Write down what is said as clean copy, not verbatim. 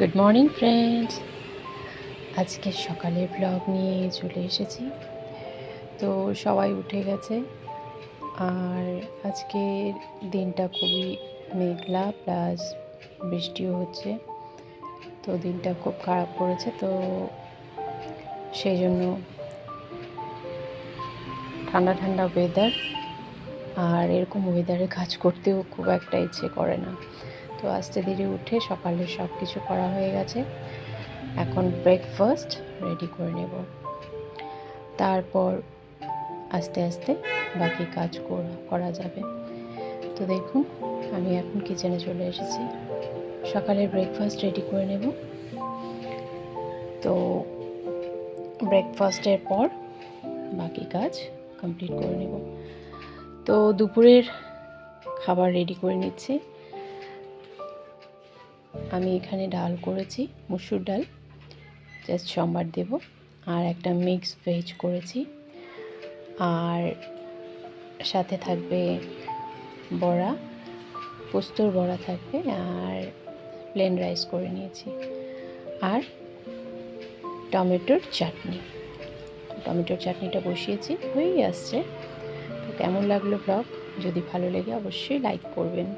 Good morning friends, আজকে সকালের blog নিয়ে চলে এসেছি। তো সবাই উঠে গেছে আর আজকের দিনটা খুবই মেঘলা প্লাস বৃষ্টিও হচ্ছে। তো দিনটা খুব খারাপ করেছে, তো সেই জন্য ঠান্ডা ঠান্ডা ওয়েদার, আর এরকম ওয়েদারে কাজ করতেও খুব একটা ইচ্ছে করে না। তো আস্তে ধীরে উঠে সকালে সব কিছু করা হয়ে গেছে। এখন ব্রেকফাস্ট রেডি করে নেব, তারপর আস্তে আস্তে বাকি কাজ করা যাবে। তো দেখুন, আমি এখন কিচেনে চলে এসেছি, সকালের ব্রেকফাস্ট রেডি করে নেব। তো ব্রেকফাস্টের পর বাকি কাজ কমপ্লিট করে নেব। তো দুপুরের খাবার রেডি করে নিচ্ছি। আমি এখানে ডাল করেছি, মুসুর ডাল, জাস্ট সম্বার দেব, আর একটা মিক্স ভেজ করেছি, আর সাথে থাকবে বড়া, পোস্তর বড়া থাকবে, আর প্লেন রাইস করে নিয়েছি, আর টমেটোর চাটনিটা বসিয়েছি, হয়েই আসছে। তো কেমন লাগলো ব্লগ? যদি ভালো লেগে অবশ্যই লাইক করবেন।